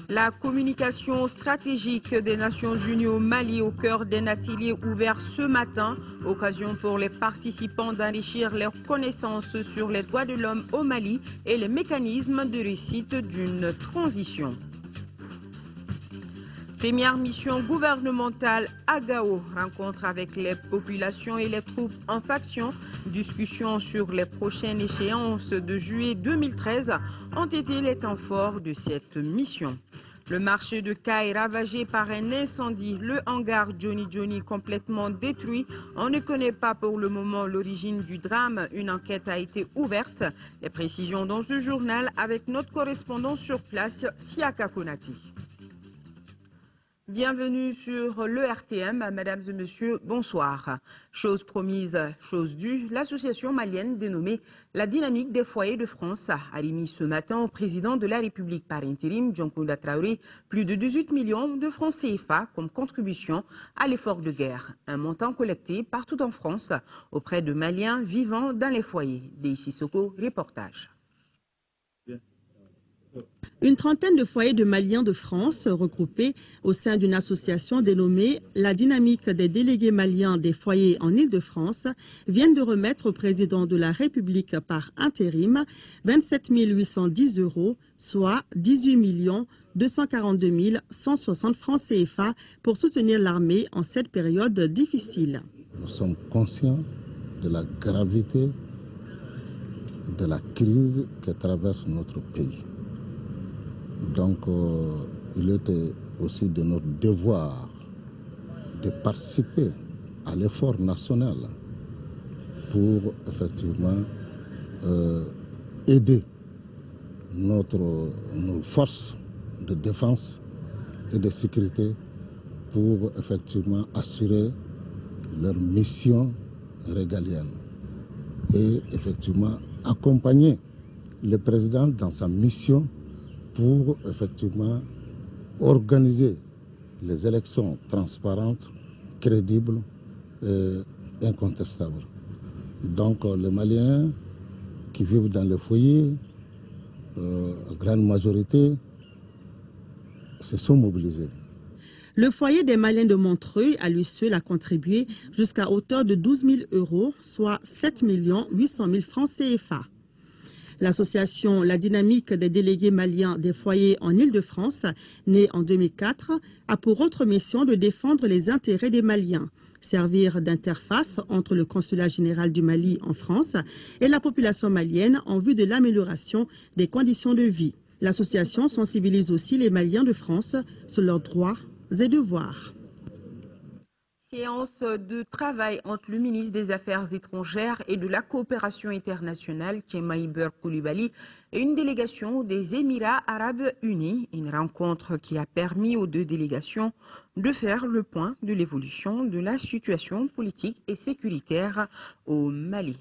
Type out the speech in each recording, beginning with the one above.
La communication stratégique des Nations Unies au Mali au cœur d'un atelier ouvert ce matin, occasion pour les participants d'enrichir leurs connaissances sur les droits de l'homme au Mali et les mécanismes de réussite d'une transition. Première mission gouvernementale à Gao, rencontre avec les populations et les troupes en faction, discussions sur les prochaines échéances de juillet 2013 ont été les temps forts de cette mission. Le marché de Caille ravagé par un incendie, le hangar Johnny complètement détruit. On ne connaît pas pour le moment l'origine du drame. Une enquête a été ouverte. Les précisions dans ce journal avec notre correspondant sur place, Siaka Konati. Bienvenue sur le RTM, mesdames et messieurs, bonsoir. Chose promise, chose due, l'association malienne dénommée La Dynamique des Foyers de France a remis ce matin au président de la République par intérim, Dioncounda Traoré, plus de 18 millions de francs CFA comme contribution à l'effort de guerre. Un montant collecté partout en France auprès de Maliens vivant dans les foyers. Des Sissoko, reportage. Une trentaine de foyers de Maliens de France regroupés au sein d'une association dénommée La Dynamique des délégués maliens des foyers en Île-de-France viennent de remettre au président de la République par intérim 27 810 €, soit 18 242 160 francs CFA pour soutenir l'armée en cette période difficile. Nous sommes conscients de la gravité de la crise que traverse notre pays. Donc, il était aussi de notre devoir de participer à l'effort national pour effectivement aider nos forces de défense et de sécurité pour effectivement assurer leur mission régalienne et effectivement accompagner le président dans sa mission pour effectivement organiser les élections transparentes, crédibles et incontestables. Donc les Maliens qui vivent dans les foyers, en grande majorité, se sont mobilisés. Le foyer des Maliens de Montreuil, à lui seul, a contribué jusqu'à hauteur de 12 000 €, soit 7 800 000 francs CFA. L'association La Dynamique des délégués maliens des foyers en Île-de-France, née en 2004, a pour autre mission de défendre les intérêts des Maliens, servir d'interface entre le consulat général du Mali en France et la population malienne en vue de l'amélioration des conditions de vie. L'association sensibilise aussi les Maliens de France sur leurs droits et devoirs. Séance de travail entre le ministre des Affaires étrangères et de la coopération internationale, Tchemaïber Koulibaly, et une délégation des Émirats arabes unis. Une rencontre qui a permis aux deux délégations de faire le point de l'évolution de la situation politique et sécuritaire au Mali.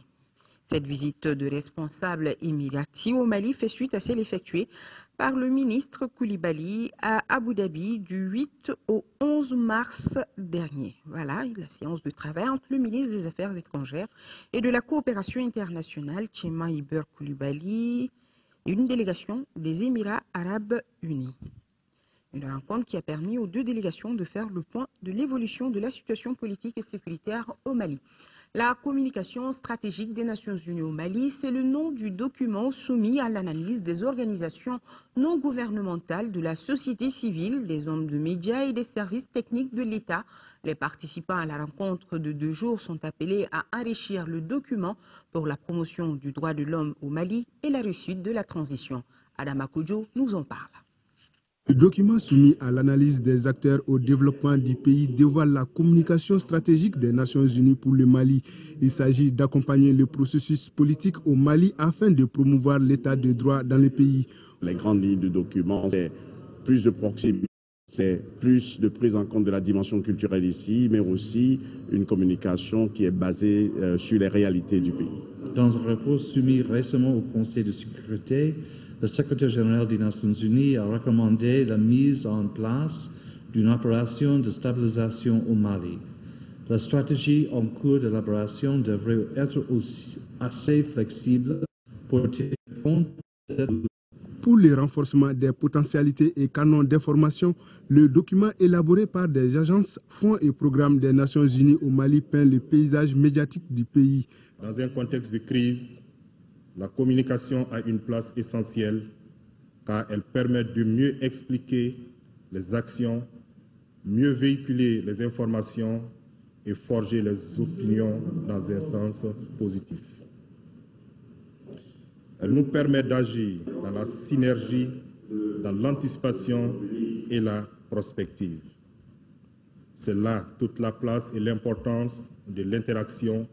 Cette visite de responsables émiratis au Mali fait suite à celle effectuée par le ministre Koulibaly à Abu Dhabi du 8 au 11 mars dernier. Voilà la séance de travail entre le ministre des Affaires étrangères et de la coopération internationale, Tchemaïber Koulibaly, et une délégation des Émirats arabes unis. Une rencontre qui a permis aux deux délégations de faire le point de l'évolution de la situation politique et sécuritaire au Mali. La communication stratégique des Nations Unies au Mali, c'est le nom du document soumis à l'analyse des organisations non gouvernementales, de la société civile, des hommes de médias et des services techniques de l'État. Les participants à la rencontre de 2 jours sont appelés à enrichir le document pour la promotion du droit de l'homme au Mali et la réussite de la transition. Adama Kodjo nous en parle. Le document soumis à l'analyse des acteurs au développement du pays dévoile la communication stratégique des Nations Unies pour le Mali. Il s'agit d'accompagner le processus politique au Mali afin de promouvoir l'état de droit dans le pays. Les grandes lignes du document, c'est plus de proximité, c'est plus de prise en compte de la dimension culturelle ici, mais aussi une communication qui est basée sur les réalités du pays. Dans un rapport soumis récemment au Conseil de sécurité, le secrétaire général des Nations Unies a recommandé la mise en place d'une opération de stabilisation au Mali. La stratégie en cours d'élaboration devrait être aussi assez flexible pour tenir compte Pour le renforcement des potentialités et canons d'information, le document élaboré par des agences, fonds et programmes des Nations Unies au Mali peint le paysage médiatique du pays. Dans un contexte de crise, la communication a une place essentielle car elle permet de mieux expliquer les actions, mieux véhiculer les informations et forger les opinions dans un sens positif. Elle nous permet d'agir dans la synergie, dans l'anticipation et la prospective. C'est là toute la place et l'importance de l'interaction,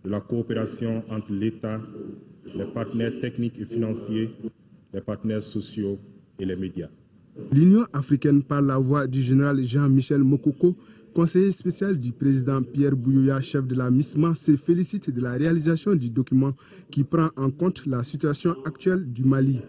de la coopération entre l'État, les partenaires techniques et financiers, les partenaires sociaux et les médias. L'Union africaine, par la voix du général Jean-Michel Mokoko, conseiller spécial du président Pierre Buyoya, chef de la MISMA, se félicite de la réalisation du document qui prend en compte la situation actuelle du Mali.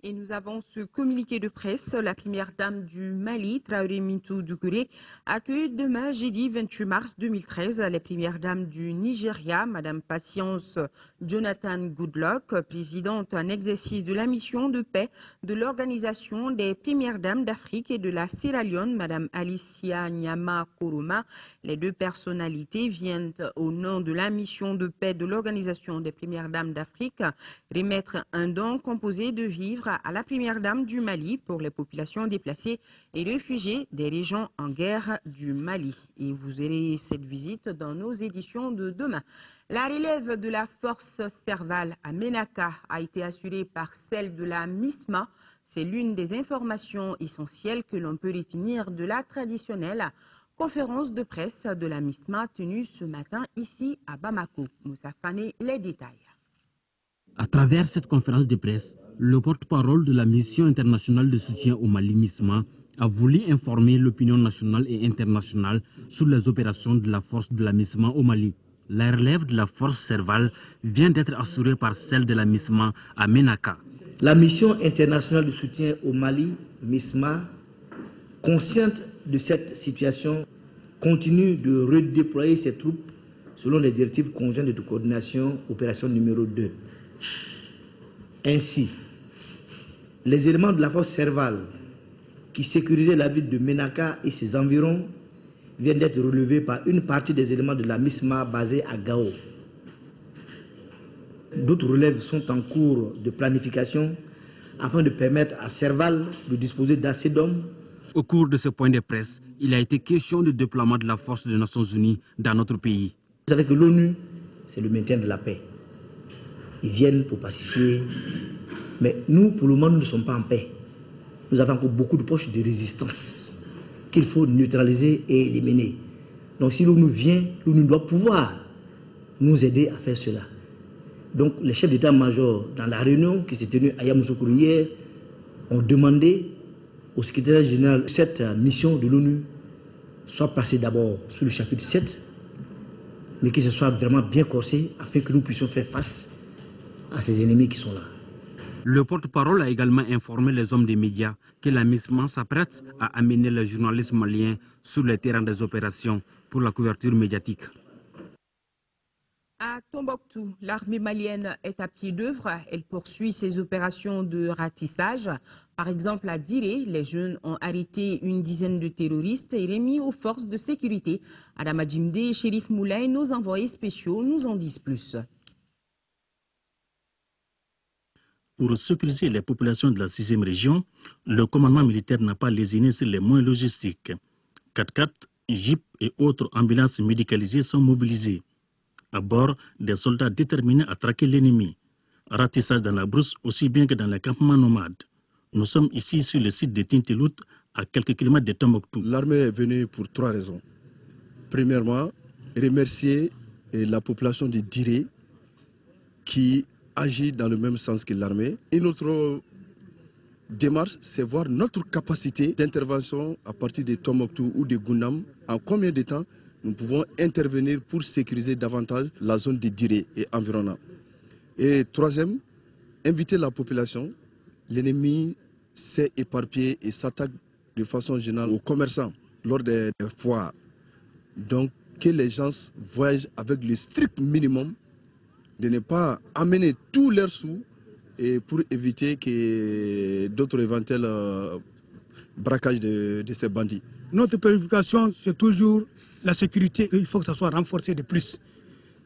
Et nous avons ce communiqué de presse. La première dame du Mali, Traoré Mintou Doucouré, accueille demain, jeudi 28 mars 2013, les premières dames du Nigeria, Madame Patience Jonathan Goodluck, présidente en exercice de la mission de paix de l'Organisation des premières dames d'Afrique et de la Sierra Leone, Madame Alicia Nyama Koroma. Les deux personnalités viennent, au nom de la mission de paix de l'Organisation des premières dames d'Afrique, remettre un don composé de vivres à la première dame du Mali pour les populations déplacées et réfugiées des régions en guerre du Mali. Et vous aurez cette visite dans nos éditions de demain. La relève de la force Serval à Ménaka a été assurée par celle de la MISMA. C'est l'une des informations essentielles que l'on peut retenir de la traditionnelle conférence de presse de la MISMA tenue ce matin ici à Bamako. Moussa Fane, les détails. À travers cette conférence de presse, le porte-parole de la mission internationale de soutien au Mali MISMA a voulu informer l'opinion nationale et internationale sur les opérations de la force de la MISMA au Mali. La relève de la force Serval vient d'être assurée par celle de la MISMA à Ménaka. La mission internationale de soutien au Mali, MISMA, consciente de cette situation, continue de redéployer ses troupes selon les directives conjointes de coordination opération numéro 2. Ainsi, les éléments de la force Serval qui sécurisaient la ville de Ménaka et ses environs viennent d'être relevés par une partie des éléments de la MISMA basée à Gao. D'autres relèves sont en cours de planification afin de permettre à Serval de disposer d'assez d'hommes. Au cours de ce point de presse, il a été question du déploiement de la force des Nations Unies dans notre pays. Vous savez que l'ONU, c'est le maintien de la paix. Ils viennent pour pacifier. Mais nous, pour le moment, nous ne sommes pas en paix. Nous avons encore beaucoup de poches de résistance qu'il faut neutraliser et éliminer. Donc si l'ONU vient, l'ONU doit pouvoir nous aider à faire cela. Donc les chefs d'état-major, dans la réunion qui s'est tenue à Yamoussoukro hier, ont demandé au secrétaire général que cette mission de l'ONU soit passée d'abord sous le chapitre 7, mais que ce soit vraiment bien corsé afin que nous puissions faire face à ces ennemis qui sont là. Le porte-parole a également informé les hommes des médias que la MISMA s'apprête à amener les journalistes maliens sur le terrain des opérations pour la couverture médiatique. À Tombouctou, l'armée malienne est à pied d'œuvre. Elle poursuit ses opérations de ratissage. Par exemple, à Diré, les jeunes ont arrêté une dizaine de terroristes et remis aux forces de sécurité. Adama Djimde et Chérif Moulay, nos envoyés spéciaux, nous en disent plus. Pour sécuriser les populations de la 6e région, le commandement militaire n'a pas lésiné sur les moyens logistiques. 4x4, jeeps et autres ambulances médicalisées sont mobilisées. À bord, des soldats déterminés à traquer l'ennemi. Ratissage dans la brousse aussi bien que dans les campements nomades. Nous sommes ici sur le site de Tintilout, à quelques kilomètres de Tombouctou. L'armée est venue pour 3 raisons. Premièrement, remercier la population de Diré qui agit dans le même sens que l'armée. Une autre démarche, c'est voir notre capacité d'intervention à partir de Tombouctou ou de Gounam. En combien de temps nous pouvons intervenir pour sécuriser davantage la zone de Diré et environnant. Et troisième, inviter la population. L'ennemi s'est éparpillé et s'attaque de façon générale aux commerçants lors des foires. Donc, que les gens voyagent avec le strict minimum, de ne pas amener tous leurs sous et pour éviter que d'autres éventuels braquages de ces bandits. Notre préoccupation, c'est toujours la sécurité. Il faut que ça soit renforcé de plus.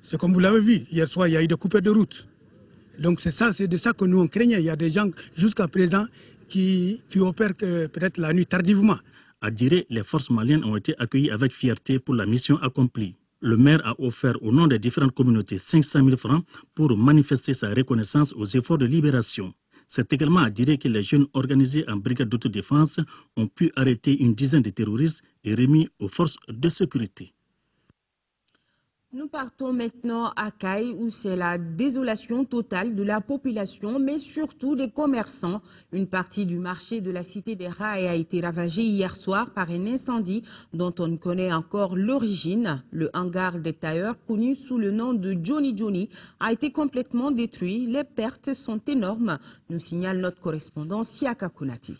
C'est comme vous l'avez vu, hier soir, il y a eu des coupures de route. Donc c'est de ça que nous on craignait. Il y a des gens jusqu'à présent qui opèrent peut-être la nuit tardivement. À Diré, les forces maliennes ont été accueillies avec fierté pour la mission accomplie. Le maire a offert au nom des différentes communautés 500 000 francs pour manifester sa reconnaissance aux efforts de libération. C'est également à Diré que les jeunes organisés en brigade d'autodéfense ont pu arrêter une dizaine de terroristes et remis aux forces de sécurité. Nous partons maintenant à Caille où c'est la désolation totale de la population, mais surtout des commerçants. Une partie du marché de la Cité des Rails a été ravagée hier soir par un incendie dont on ne connaît encore l'origine. Le hangar des tailleurs, connu sous le nom de Johnny Johnny, a été complètement détruit. Les pertes sont énormes, nous signale notre correspondant Siaka Konati.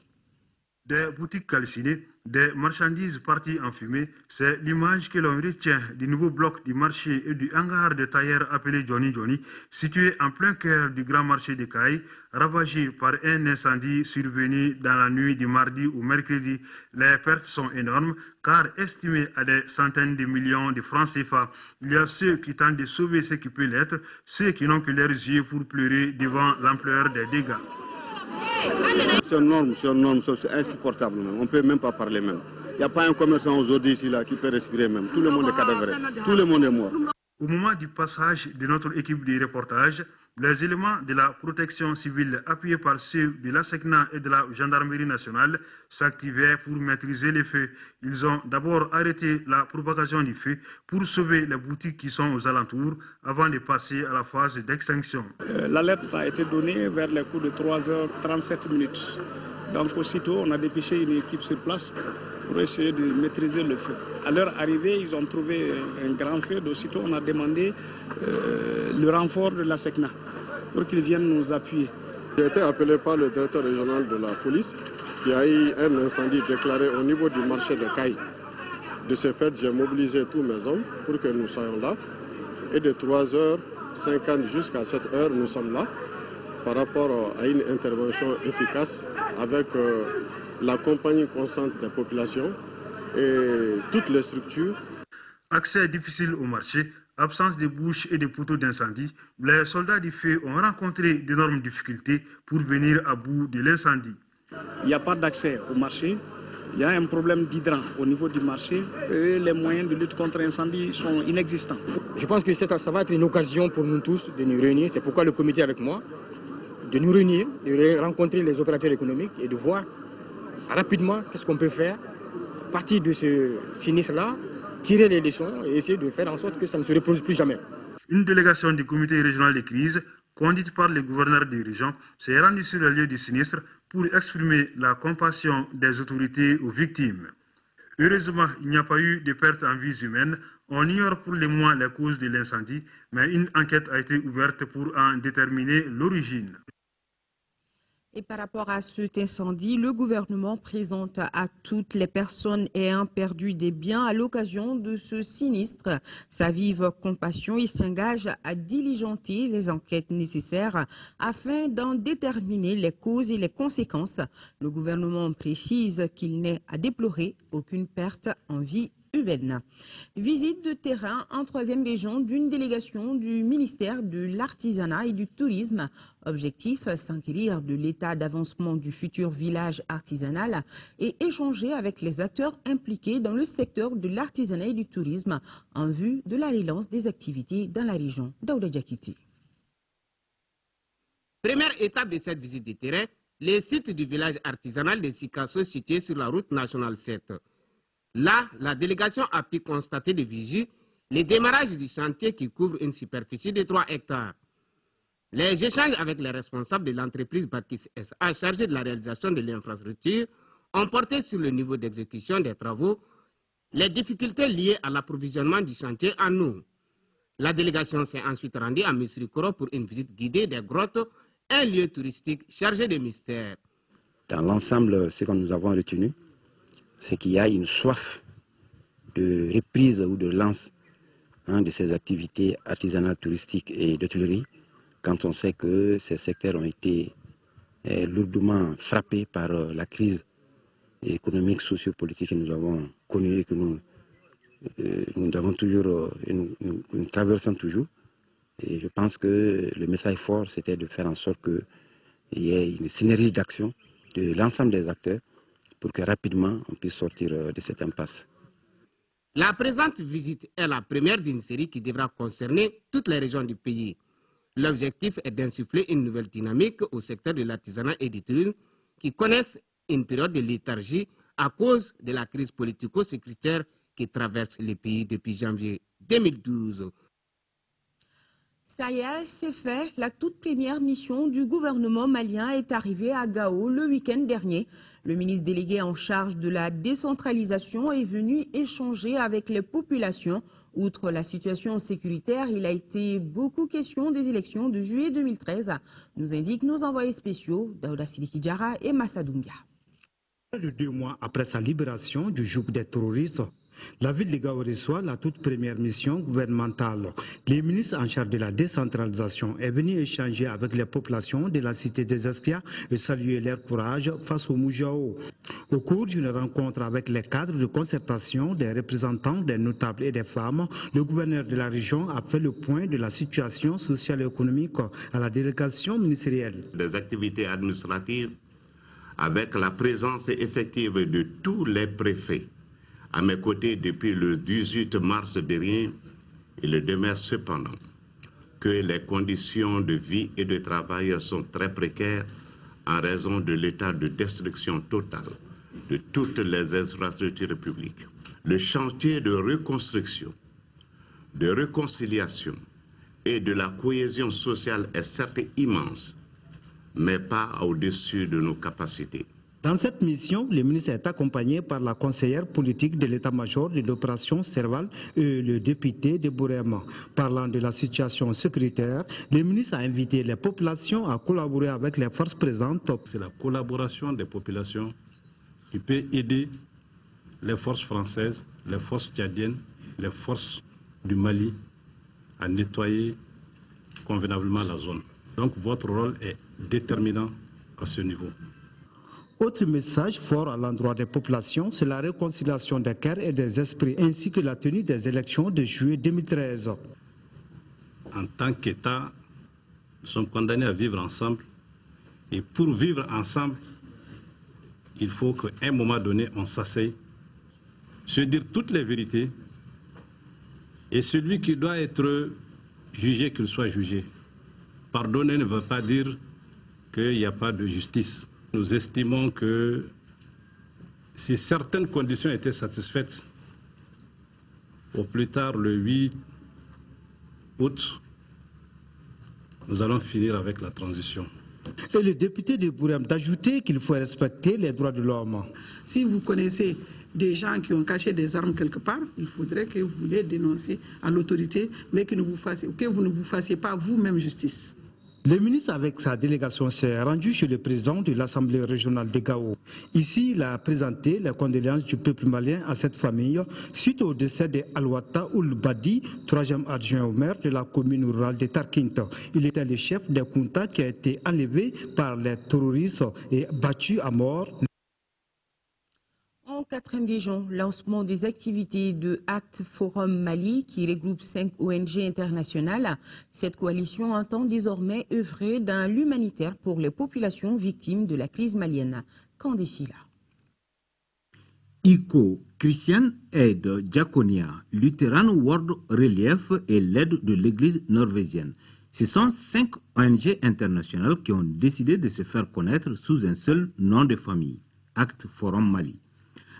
Des boutiques calcinées, des marchandises parties en fumée, c'est l'image que l'on retient du nouveau bloc du marché et du hangar de tailleurs appelé Johnny Johnny, situé en plein cœur du grand marché de Caille, ravagé par un incendie survenu dans la nuit du mardi au mercredi. Les pertes sont énormes car estimées à des centaines de millions de francs CFA. Il y a ceux qui tentent de sauver ce qui peut l'être, ceux qui n'ont que leurs yeux pour pleurer devant l'ampleur des dégâts. C'est énorme, c'est insupportable même. On ne peut même pas parler même. Il n'y a pas un commerçant aujourd'hui ici là qui peut respirer même. Tout le monde est cadavré, tout le monde est mort. Au moment du passage de notre équipe de reportage, les éléments de la protection civile appuyés par ceux de la SECNA et de la gendarmerie nationale s'activaient pour maîtriser les feux. Ils ont d'abord arrêté la propagation du feu pour sauver les boutiques qui sont aux alentours avant de passer à la phase d'extinction. L'alerte a été donnée vers les coups de 3h37. Donc aussitôt, on a dépêché une équipe sur place pour essayer de maîtriser le feu. À leur arrivée, ils ont trouvé un grand feu. D'aussitôt, on a demandé le renfort de la SECNA pour qu'ils viennent nous appuyer. J'ai été appelé par le directeur régional de la police qui a eu un incendie déclaré au niveau du marché de Caille. De ce fait, j'ai mobilisé tous mes hommes pour que nous soyons là. Et de 3h50 jusqu'à 7h, nous sommes là par rapport à une intervention efficace avec la compagnie constante des populations et toutes les structures. Accès difficile au marché, absence de bouches et de poteaux d'incendie, les soldats du feu ont rencontré d'énormes difficultés pour venir à bout de l'incendie. Il n'y a pas d'accès au marché, il y a un problème d'hydrant au niveau du marché et les moyens de lutte contre l'incendie sont inexistants. Je pense que ça va être une occasion pour nous tous de nous réunir, c'est pourquoi le comité est avec moi, de nous réunir, de rencontrer les opérateurs économiques et de voir rapidement qu'est-ce qu'on peut faire à partir de ce sinistre-là, tirer les leçons et essayer de faire en sorte que ça ne se reproduise plus jamais. Une délégation du comité régional de crise, conduite par le gouverneur des régions, s'est rendue sur le lieu du sinistre pour exprimer la compassion des autorités aux victimes. Heureusement, il n'y a pas eu de pertes en vies humaines. On ignore pour le moment les causes de l'incendie, mais une enquête a été ouverte pour en déterminer l'origine. Et par rapport à cet incendie, le gouvernement présente à toutes les personnes ayant perdu des biens à l'occasion de ce sinistre sa vive compassion et s'engage à diligenter les enquêtes nécessaires afin d'en déterminer les causes et les conséquences. Le gouvernement précise qu'il n'est à déplorer aucune perte en vie humaine. Visite de terrain en 3e région d'une délégation du ministère de l'Artisanat et du Tourisme. Objectif, s'enquérir de l'état d'avancement du futur village artisanal et échanger avec les acteurs impliqués dans le secteur de l'artisanat et du tourisme en vue de la relance des activités dans la région d'Aouda Diakité. Première étape de cette visite de terrain, les sites du village artisanal de Sikasso situé sur la route nationale 7. Là, la délégation a pu constater de visu le démarrage du chantier qui couvre une superficie de 3 hectares. Les échanges avec les responsables de l'entreprise Bâtis SA chargée de la réalisation de l'infrastructure ont porté sur le niveau d'exécution des travaux, les difficultés liées à l'approvisionnement du chantier en eau. La délégation s'est ensuite rendue à Misrikoro pour une visite guidée des grottes, un lieu touristique chargé de mystères. Dans l'ensemble, ce que nous avons retenu, c'est qu'il y a une soif de reprise ou de lance de ces activités artisanales, touristiques et d'hôtellerie quand on sait que ces secteurs ont été lourdement frappés par la crise économique, sociopolitique que nous avons connue et que nous avons toujours, nous traversons toujours. Et je pense que le message fort, c'était de faire en sorte qu'il y ait une synergie d'action de l'ensemble des acteurs pour que rapidement on puisse sortir de cette impasse. La présente visite est la première d'une série qui devra concerner toutes les régions du pays. L'objectif est d'insuffler une nouvelle dynamique au secteur de l'artisanat et du tourisme qui connaissent une période de léthargie à cause de la crise politico-sécuritaire qui traverse le pays depuis janvier 2012. Ça y est, c'est fait. La toute première mission du gouvernement malien est arrivée à Gao le week-end dernier. Le ministre délégué en charge de la décentralisation est venu échanger avec les populations. Outre la situation sécuritaire, il a été beaucoup question des élections de juillet 2013, nous indiquent nos envoyés spéciaux Daouda Sidiki Diarra et Massa Doumbia. De 2 mois après sa libération du joug des terroristes, la ville de Gao reçoit la toute première mission gouvernementale. Le ministre en charge de la décentralisation est venu échanger avec les populations de la cité des Esclias et saluer leur courage face au Moujao. Au cours d'une rencontre avec les cadres de concertation, des représentants des notables et des femmes, le gouverneur de la région a fait le point de la situation sociale et économique à la délégation ministérielle. Des activités administratives avec la présence effective de tous les préfets à mes côtés depuis le 18 mars dernier. Il demeure cependant que les conditions de vie et de travail sont très précaires en raison de l'état de destruction totale de toutes les infrastructures publiques. Le chantier de reconstruction, de réconciliation et de la cohésion sociale est certes immense, mais pas au-dessus de nos capacités. Dans cette mission, le ministre est accompagné par la conseillère politique de l'état-major de l'opération Serval et le député de Bourema. Parlant de la situation sécuritaire, le ministre a invité les populations à collaborer avec les forces présentes. C'est la collaboration des populations qui peut aider les forces françaises, les forces tchadiennes, les forces du Mali à nettoyer convenablement la zone. Donc votre rôle est déterminant à ce niveau. Autre message fort à l'endroit des populations, c'est la réconciliation des cœurs et des esprits, ainsi que la tenue des élections de juillet 2013. En tant qu'État, nous sommes condamnés à vivre ensemble. Et pour vivre ensemble, il faut qu'à un moment donné, on s'asseye, se dire toutes les vérités. Et celui qui doit être jugé, qu'il soit jugé. Pardonner ne veut pas dire qu'il n'y a pas de justice. Nous estimons que si certaines conditions étaient satisfaites, au plus tard le 8 août, nous allons finir avec la transition. Et le député de Bourem d'ajouter qu'il faut respecter les droits de l'homme. Si vous connaissez des gens qui ont caché des armes quelque part, il faudrait que vous les dénoncez à l'autorité, mais que vous ne vous fassiez pas vous-même justice. Le ministre avec sa délégation s'est rendu chez le président de l'Assemblée régionale de Gao. Ici, il a présenté les condoléances du peuple malien à cette famille suite au décès de Alouata Oulbadi, 3e adjoint au maire de la commune rurale de Tarkinta. Il était le chef des Kunta qui a été enlevé par les terroristes et battu à mort. En 4e région, lancement des activités de Act Forum Mali qui regroupe 5 ONG internationales. Cette coalition entend désormais œuvrer dans l'humanitaire pour les populations victimes de la crise malienne. Candécila. ICO, Christian Aid, Diaconia, Lutheran World Relief et l'aide de l'église norvégienne. Ce sont 5 ONG internationales qui ont décidé de se faire connaître sous un seul nom de famille, Act Forum Mali.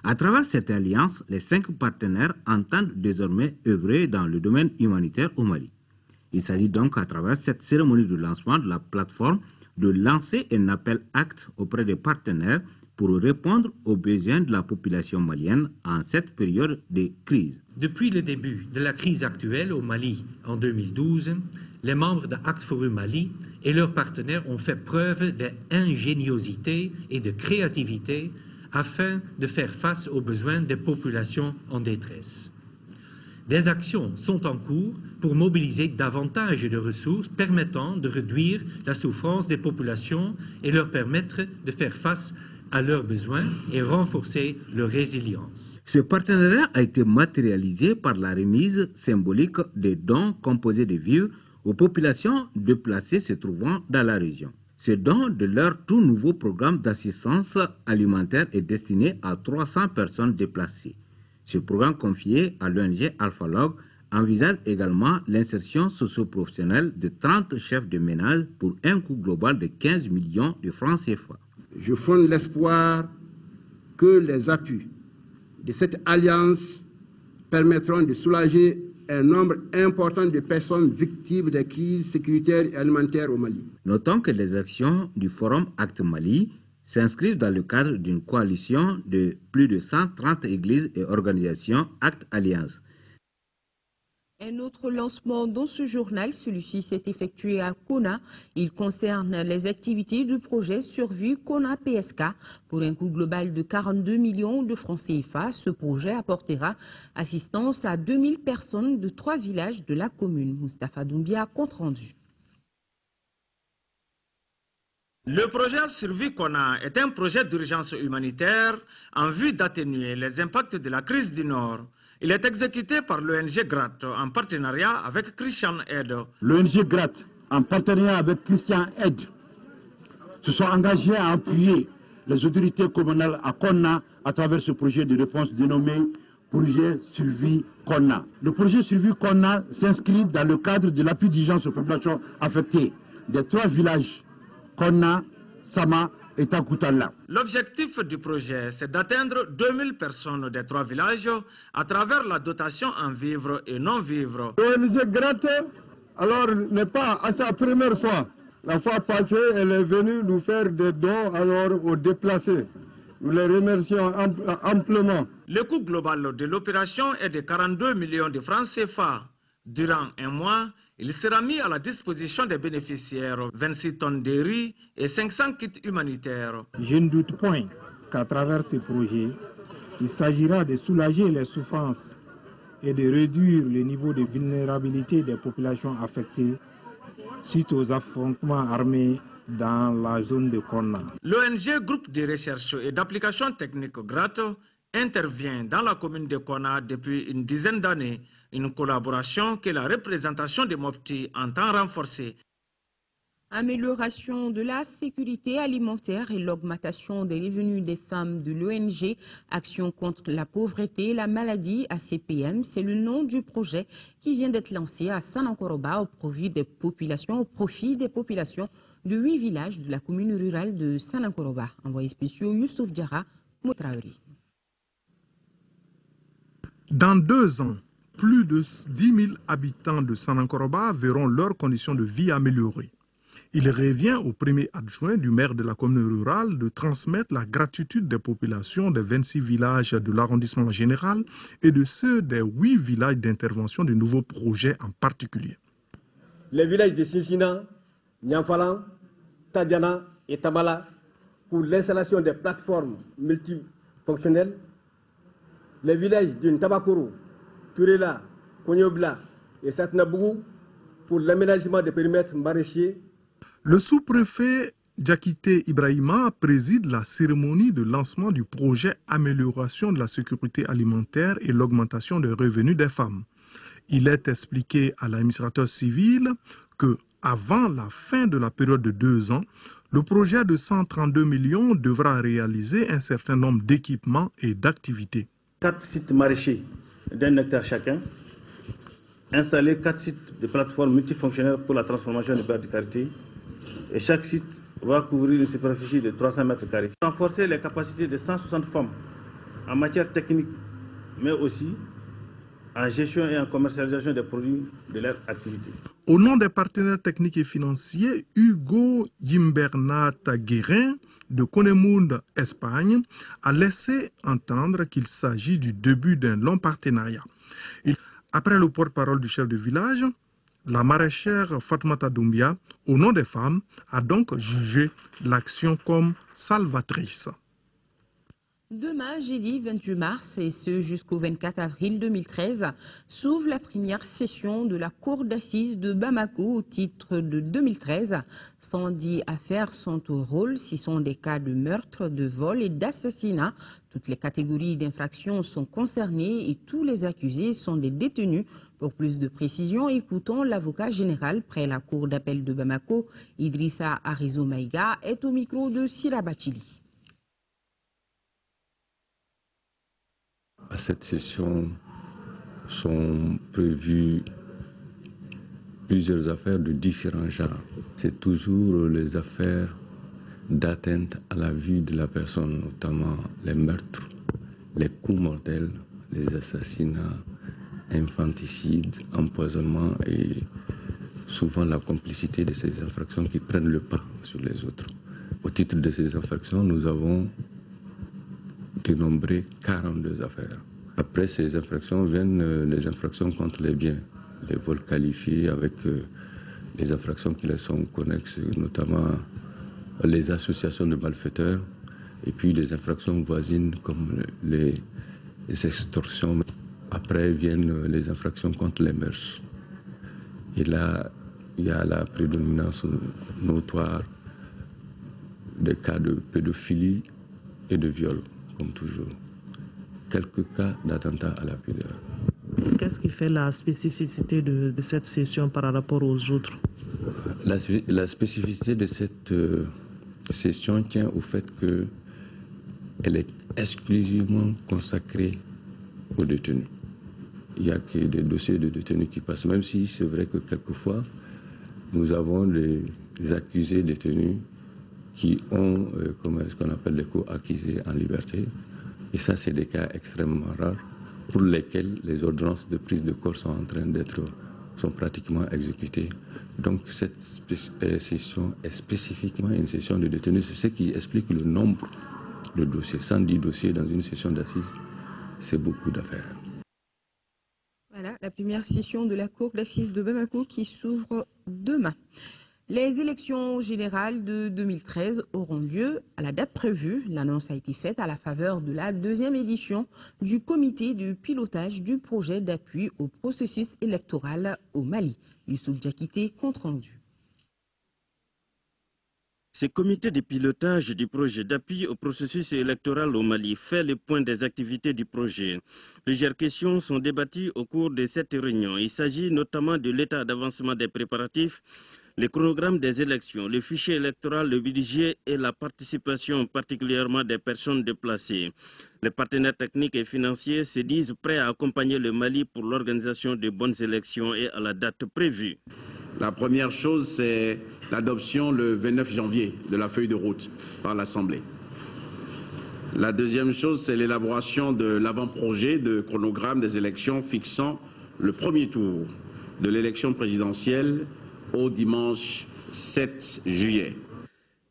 À travers cette alliance, les 5 partenaires entendent désormais œuvrer dans le domaine humanitaire au Mali. Il s'agit donc, à travers cette cérémonie de lancement de la plateforme, de lancer un appel acte auprès des partenaires pour répondre aux besoins de la population malienne en cette période de crise. Depuis le début de la crise actuelle au Mali en 2012, les membres de Act Forum Mali et leurs partenaires ont fait preuve d'ingéniosité et de créativité afin de faire face aux besoins des populations en détresse. Des actions sont en cours pour mobiliser davantage de ressources permettant de réduire la souffrance des populations et leur permettre de faire face à leurs besoins et renforcer leur résilience. Ce partenariat a été matérialisé par la remise symbolique des dons composés de vivres aux populations déplacées se trouvant dans la région. Ce don de leur tout nouveau programme d'assistance alimentaire est destiné à 300 personnes déplacées. Ce programme confié à l'ONG Alphalog envisage également l'insertion socio-professionnelle de 30 chefs de ménage pour un coût global de 15 millions de francs CFA. Je fonde l'espoir que les appuis de cette alliance permettront de soulager un nombre important de personnes victimes des crises sécuritaires et alimentaires au Mali. Notons que les actions du Forum Acte Mali s'inscrivent dans le cadre d'une coalition de plus de 130 églises et organisations Acte Alliance. Un autre lancement dans ce journal, celui-ci s'est effectué à Kona. Il concerne les activités du projet Survie Kona PSK pour un coût global de 42 millions de francs CFA. Ce projet apportera assistance à 2000 personnes de 3 villages de la commune. Moustapha Doumbia, compte rendu. Le projet Survie Kona est un projet d'urgence humanitaire en vue d'atténuer les impacts de la crise du Nord. Il est exécuté par l'ONG GRAT en partenariat avec Christian Aid. L'ONG GRAT, en partenariat avec Christian Aid, se sont engagés à appuyer les autorités communales à Kona à travers ce projet de réponse dénommé Projet Survie Kona. Le projet Survie Kona s'inscrit dans le cadre de l'appui d'urgence aux populations affectées des 3 villages Kona, Sama et Takutala. L'objectif du projet, c'est d'atteindre 2000 personnes des 3 villages à travers la dotation en vivres et non-vivres. L'ONG GRAT, alors, n'est pas à sa première fois. La fois passée, elle est venue nous faire des dons alors aux déplacés. Nous les remercions amplement. Le coût global de l'opération est de 42 millions de francs CFA. Durant un mois, il sera mis à la disposition des bénéficiaires 26 tonnes de riz et 500 kits humanitaires. Je ne doute point qu'à travers ce projet, il s'agira de soulager les souffrances et de réduire le niveau de vulnérabilité des populations affectées suite aux affrontements armés dans la zone de Kona. L'ONG Groupe de recherche et d'application technique GRAT intervient dans la commune de Kona depuis une dizaine d'années, une collaboration que la représentation de Mopti entend renforcer. Amélioration de la sécurité alimentaire et l'augmentation des revenus des femmes de l'ONG Action contre la pauvreté et la maladie ACPM, c'est le nom du projet qui vient d'être lancé à Sanankoroba au profit des populations de 8 villages de la commune rurale de Sanankoroba. Envoyé spécial Youssouf Diarra, Motraori. Dans 2 ans, plus de 10 000 habitants de Sanankoroba verront leurs conditions de vie améliorées. Il revient au premier adjoint du maire de la commune rurale de transmettre la gratitude des populations des 26 villages de l'arrondissement général et de ceux des 8 villages d'intervention du nouveau projet en particulier. Les villages de Sinsina, Nyanfalan, Tadjana et Tabala pour l'installation des plateformes multifonctionnelles. Les villages de Ntabakoro, Turela, Konyobla et Satnabougou pour l'aménagement des périmètres maraîchers. Le sous-préfet Djakité Ibrahima préside la cérémonie de lancement du projet Amélioration de la sécurité alimentaire et l'augmentation des revenus des femmes. Il est expliqué à l'administrateur civil que, avant la fin de la période de 2 ans, le projet de 132 millions devra réaliser un certain nombre d'équipements et d'activités. 4 sites maraîchers d'1 hectare chacun, installer 4 sites de plateformes multifonctionnelles pour la transformation des beurre de karité, et chaque site va couvrir une superficie de 300 mètres carrés. Renforcer les capacités de 160 femmes en matière technique, mais aussi en gestion et en commercialisation des produits de leur activité. Au nom des partenaires techniques et financiers, Hugo Gimbernat Guérin de Conemound, Espagne, a laissé entendre qu'il s'agit du début d'un long partenariat. Après le porte-parole du chef de village, la maraîchère Fatoumata Doumbia, au nom des femmes, a donc jugé l'action comme salvatrice. Demain, jeudi 28 mars, et ce jusqu'au 24 avril 2013, s'ouvre la première session de la Cour d'assises de Bamako au titre de 2013. 110 affaires sont au rôle, ce sont des cas de meurtre, de vol et d'assassinat. Toutes les catégories d'infractions sont concernées et tous les accusés sont des détenus. Pour plus de précisions, écoutons l'avocat général près la Cour d'appel de Bamako, Idrissa Arizo Maïga, est au micro de Sira Bachili. À cette session sont prévues plusieurs affaires de différents genres. C'est toujours les affaires d'atteinte à la vie de la personne, notamment les meurtres, les coups mortels, les assassinats, infanticides, empoisonnements et souvent la complicité de ces infractions qui prennent le pas sur les autres. Au titre de ces infractions, nous avons dénombré 42 affaires. Après ces infractions viennent les infractions contre les biens, les vols qualifiés avec les infractions qui les sont connexes, notamment les associations de malfaiteurs et puis les infractions voisines comme les extorsions. Après viennent les infractions contre les mœurs. Et là, il y a la prédominance notoire des cas de pédophilie et de viol, comme toujours. Quelques cas d'attentat à la pudeur. Qu'est-ce qui fait la spécificité de cette session par rapport aux autres? La spécificité de cette session tient au fait qu'elle est exclusivement consacrée aux détenus. Il n'y a que des dossiers de détenus qui passent, même si c'est vrai que quelquefois, nous avons des accusés détenus qui ont, ce qu'on appelle les co-accusés en liberté. Et ça, c'est des cas extrêmement rares pour lesquels les ordonnances de prise de corps sont pratiquement exécutées. Donc cette session est spécifiquement une session de détenus. C'est ce qui explique le nombre de dossiers. 110 dossiers dans une session d'assises, c'est beaucoup d'affaires. Voilà la première session de la Cour d'assises de Bamako qui s'ouvre demain. Les élections générales de 2013 auront lieu à la date prévue. L'annonce a été faite à la faveur de la deuxième édition du comité de pilotage du projet d'appui au processus électoral au Mali. Youssouf Diakité, compte rendu. Ce comité de pilotage du projet d'appui au processus électoral au Mali fait le point des activités du projet. Plusieurs questions sont débattues au cours de cette réunion. Il s'agit notamment de l'état d'avancement des préparatifs, le chronogramme des élections, le fichier électoral, le budget et la participation particulièrement des personnes déplacées. Les partenaires techniques et financiers se disent prêts à accompagner le Mali pour l'organisation de bonnes élections et à la date prévue. La première chose, c'est l'adoption le 29 janvier de la feuille de route par l'Assemblée. La deuxième chose, c'est l'élaboration de l'avant-projet de chronogramme des élections fixant le premier tour de l'élection présidentielle au dimanche 7 juillet.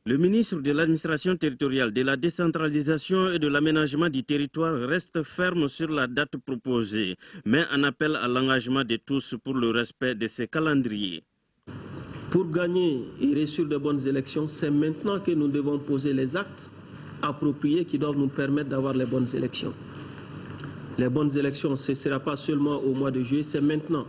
Le ministre de l'Administration territoriale, de la décentralisation et de l'aménagement du territoire reste ferme sur la date proposée, mais en appelle à l'engagement de tous pour le respect de ces calendriers. Pour gagner et réussir de bonnes élections, c'est maintenant que nous devons poser les actes appropriés qui doivent nous permettre d'avoir les bonnes élections. Les bonnes élections, ce ne sera pas seulement au mois de juillet, c'est maintenant.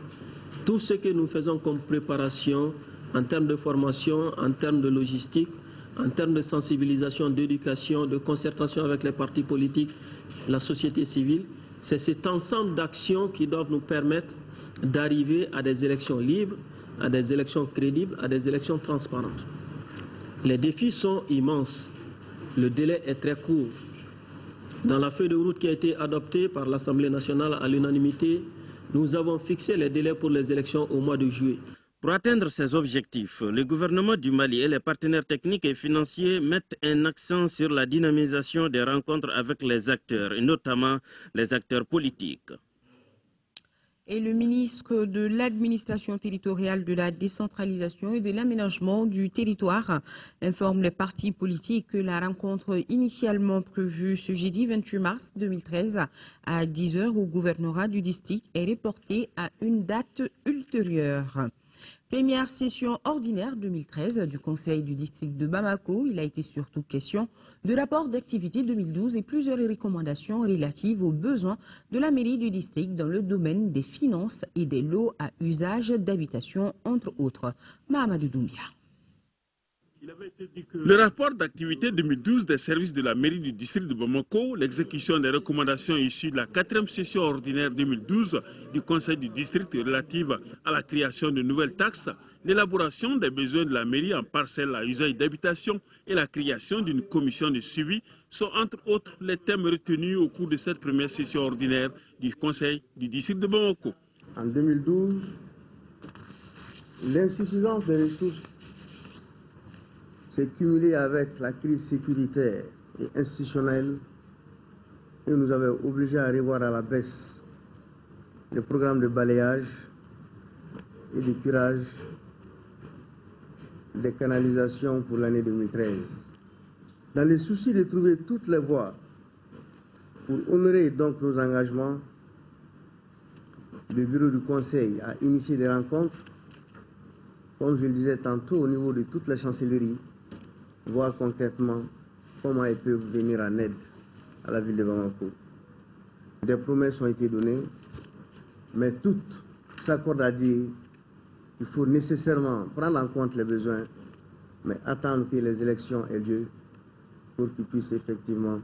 Tout ce que nous faisons comme préparation en termes de formation, en termes de logistique, en termes de sensibilisation, d'éducation, de concertation avec les partis politiques, la société civile, c'est cet ensemble d'actions qui doivent nous permettre d'arriver à des élections libres, à des élections crédibles, à des élections transparentes. Les défis sont immenses. Le délai est très court. Dans la feuille de route qui a été adoptée par l'Assemblée nationale à l'unanimité, nous avons fixé les délais pour les élections au mois de juillet. Pour atteindre ces objectifs, le gouvernement du Mali et les partenaires techniques et financiers mettent un accent sur la dynamisation des rencontres avec les acteurs, et notamment les acteurs politiques. Et le ministre de l'Administration territoriale, de la décentralisation et de l'aménagement du territoire informe les partis politiques que la rencontre initialement prévue ce jeudi 28 mars 2013 à 10h au gouvernorat du district est reportée à une date ultérieure. Première session ordinaire 2013 du Conseil du district de Bamako. Il a été surtout question de rapport d'activité 2012 et plusieurs recommandations relatives aux besoins de la mairie du district dans le domaine des finances et des lots à usage d'habitation, entre autres. Mahamadou Doumbia. Le rapport d'activité 2012 des services de la mairie du district de Bamako, l'exécution des recommandations issues de la 4e session ordinaire 2012 du conseil du district relative à la création de nouvelles taxes, l'élaboration des besoins de la mairie en parcelles à usage d'habitation et la création d'une commission de suivi sont entre autres les thèmes retenus au cours de cette première session ordinaire du conseil du district de Bamako. En 2012, l'insuffisance des ressources s'est cumulé avec la crise sécuritaire et institutionnelle et nous avait obligé à revoir à la baisse le programme de balayage et de curage des canalisations pour l'année 2013. Dans le souci de trouver toutes les voies pour honorer donc nos engagements, le bureau du conseil a initié des rencontres, comme je le disais tantôt, au niveau de toutes les chancelleries, voir concrètement comment elles peuvent venir en aide à la ville de Bamako. Des promesses ont été données, mais toutes s'accordent à dire qu'il faut nécessairement prendre en compte les besoins, mais attendre que les élections aient lieu pour qu'ils puissent effectivement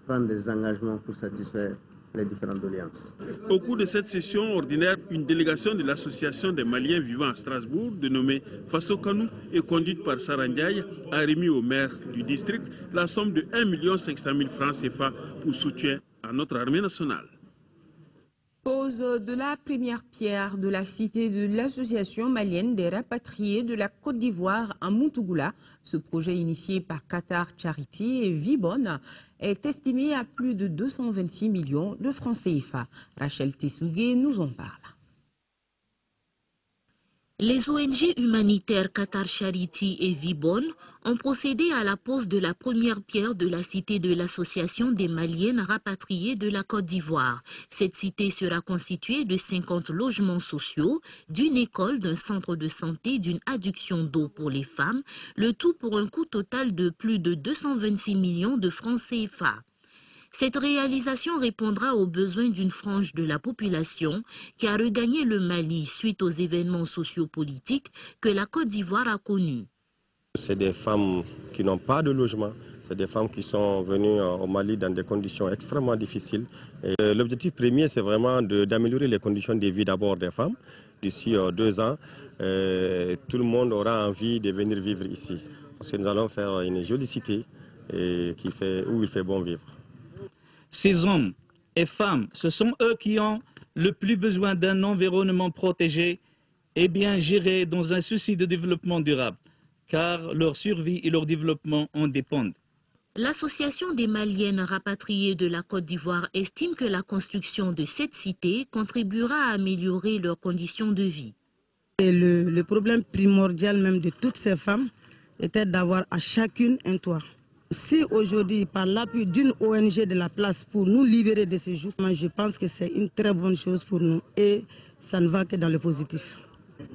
prendre des engagements pour satisfaire les différentes doléances. Au cours de cette session ordinaire, une délégation de l'association des Maliens vivant à Strasbourg, dénommée Faso Kanou et conduite par Sara Ndiaye, a remis au maire du district la somme de 1 500 000 francs CFA pour soutien à notre armée nationale. Pose de la première pierre de la cité de l'association malienne des rapatriés de la Côte d'Ivoire à Moutougoula. Ce projet initié par Qatar Charity et Vibonne est estimé à plus de 226 millions de francs CFA. Rachel Tessougué nous en parle. Les ONG humanitaires Qatar Charity et Vibonne ont procédé à la pose de la première pierre de la cité de l'association des Maliennes rapatriées de la Côte d'Ivoire. Cette cité sera constituée de 50 logements sociaux, d'une école, d'un centre de santé, d'une adduction d'eau pour les femmes, le tout pour un coût total de plus de 226 millions de francs CFA. Cette réalisation répondra aux besoins d'une frange de la population qui a regagné le Mali suite aux événements sociopolitiques que la Côte d'Ivoire a connus. C'est des femmes qui n'ont pas de logement, c'est des femmes qui sont venues au Mali dans des conditions extrêmement difficiles. L'objectif premier, c'est vraiment d'améliorer les conditions de vie d'abord des femmes. D'ici 2 ans, tout le monde aura envie de venir vivre ici. Parce que nous allons faire une jolie cité où il fait bon vivre. Ces hommes et femmes, ce sont eux qui ont le plus besoin d'un environnement protégé et bien géré dans un souci de développement durable, car leur survie et leur développement en dépendent. L'association des Maliennes rapatriées de la Côte d'Ivoire estime que la construction de cette cité contribuera à améliorer leurs conditions de vie. Et le problème primordial même de toutes ces femmes était d'avoir à chacune un toit. Si aujourd'hui, par l'appui d'une ONG de la place pour nous libérer de ces jours, je pense que c'est une très bonne chose pour nous et ça ne va que dans le positif.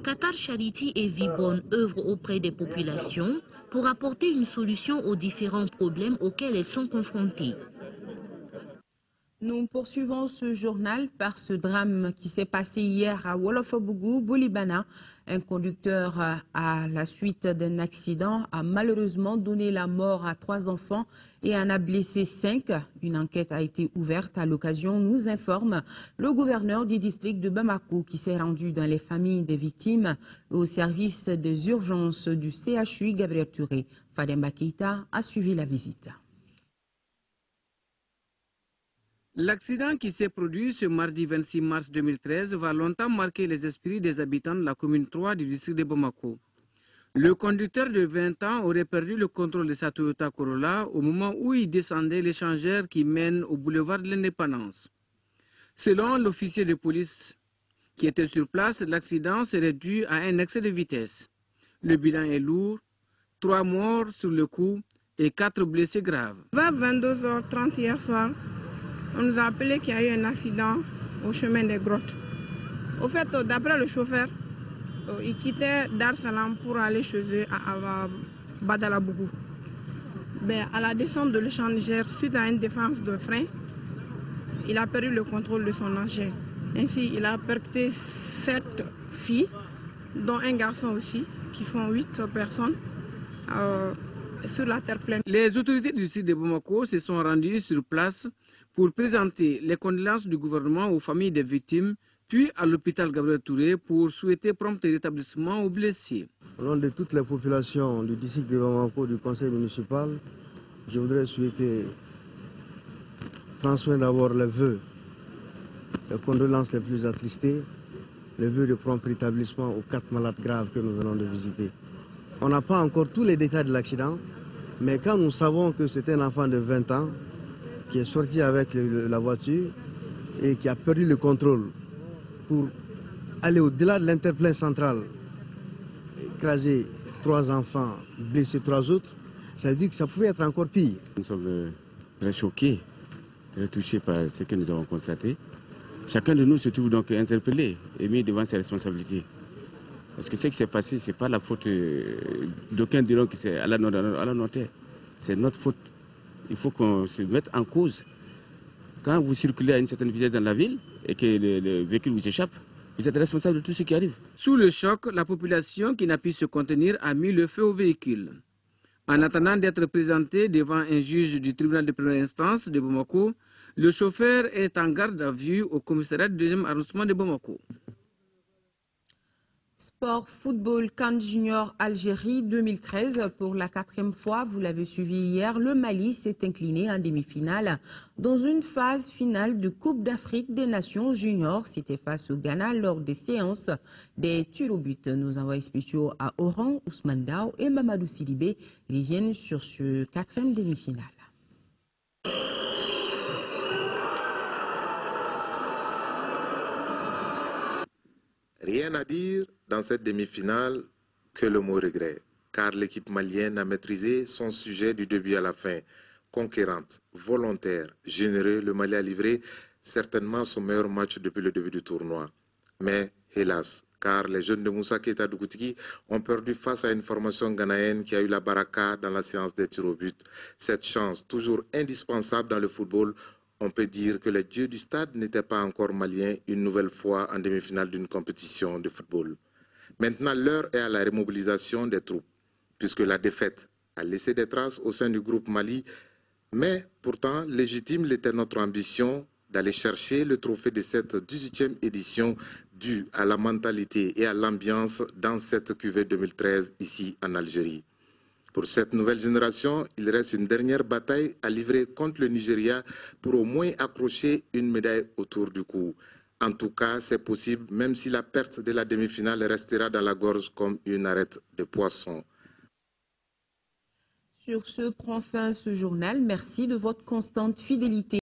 Qatar Charity et Vibonne œuvrent auprès des populations pour apporter une solution aux différents problèmes auxquels elles sont confrontées. Nous poursuivons ce journal par ce drame qui s'est passé hier à Wolofobougou, Bolibana. Un conducteur, à la suite d'un accident, a malheureusement donné la mort à 3 enfants et en a blessé 5. Une enquête a été ouverte à l'occasion, nous informe le gouverneur du district de Bamako qui s'est rendu dans les familles des victimes au service des urgences du CHU Gabriel Touré. Fademba Keita a suivi la visite. L'accident qui s'est produit ce mardi 26 mars 2013 va longtemps marquer les esprits des habitants de la commune 3 du district de Bamako. Le conducteur de 20 ans aurait perdu le contrôle de sa Toyota Corolla au moment où il descendait l'échangeur qui mène au boulevard de l'Indépendance. Selon l'officier de police qui était sur place, l'accident serait dû à un excès de vitesse. Le bilan est lourd, 3 morts sur le coup et 4 blessés graves. Vers 22h30 hier soir, on nous a appelé qu'il y a eu un accident au chemin des Grottes. Au fait, d'après le chauffeur, Ils quittaient Dar Salam pour aller chez eux à Badalabougou. À la descente de l'échangeur, suite à une défense de frein, il a perdu le contrôle de son engin. Ainsi, il a percuté 7 filles, dont un garçon aussi, qui font 8 personnes sur la terre pleine. Les autorités du district de Bamako se sont rendues sur place pour présenter les condoléances du gouvernement aux familles des victimes, puis à l'hôpital Gabriel Touré pour souhaiter prompt rétablissement aux blessés. Au nom de toutes les populations du district de Bamako, du conseil municipal, je voudrais souhaiter transmettre d'abord les vœux, les condoléances les plus attristées, les vœux de prompt rétablissement aux 4 malades graves que nous venons de visiter. On n'a pas encore tous les détails de l'accident, mais quand nous savons que c'est un enfant de 20 ans qui est sorti avec la voiture et qui a perdu le contrôle pour aller au-delà de l'interplein central, écraser 3 enfants, blesser 3 autres, ça veut dire que ça pouvait être encore pire. Nous sommes très choqués, très touchés par ce que nous avons constaté. Chacun de nous se trouve donc interpellé et mis devant ses responsabilités. Parce que ce qui s'est passé, ce n'est pas la faute d'aucun diront que c'est à la notaire. C'est notre faute. Il faut qu'on se mette en cause. Quand vous circulez à une certaine vitesse dans la ville et que le véhicule vous échappe, vous êtes responsable de tout ce qui arrive. Sous le choc, la population qui n'a pu se contenir a mis le feu au véhicule. En attendant d'être présenté devant un juge du tribunal de première instance de Bamako, le chauffeur est en garde à vue au commissariat du 2e arrondissement de Bamako. Sport football CAN Junior Algérie 2013. Pour la 4e fois, vous l'avez suivi hier, le Mali s'est incliné en demi-finale dans une phase finale de Coupe d'Afrique des Nations Juniors. C'était face au Ghana lors des séances des tirs au but. Nos envoyés spéciaux à Oran, Ousmane Dao et Mamadou Sidibé reviennent sur ce 4e demi-finale. Rien à dire dans cette demi-finale que le mot regret, car l'équipe malienne a maîtrisé son sujet du début à la fin. Conquérante, volontaire, généreux, le Mali a livré certainement son meilleur match depuis le début du tournoi. Mais hélas, car les jeunes de Moussa Keita Doukoutiki ont perdu face à une formation ghanéenne qui a eu la baraka dans la séance des tirs au but. Cette chance, toujours indispensable dans le football, on peut dire que les dieux du stade n'étaient pas encore maliens une nouvelle fois en demi-finale d'une compétition de football. Maintenant, l'heure est à la remobilisation des troupes, puisque la défaite a laissé des traces au sein du groupe Mali, mais pourtant, légitime l'était notre ambition d'aller chercher le trophée de cette 18e édition due à la mentalité et à l'ambiance dans cette cuvée 2013 ici en Algérie. Pour cette nouvelle génération, il reste une dernière bataille à livrer contre le Nigeria pour au moins accrocher une médaille autour du cou. En tout cas, c'est possible, même si la perte de la demi-finale restera dans la gorge comme une arête de poisson. Sur ce prend fin ce journal. Merci de votre constante fidélité.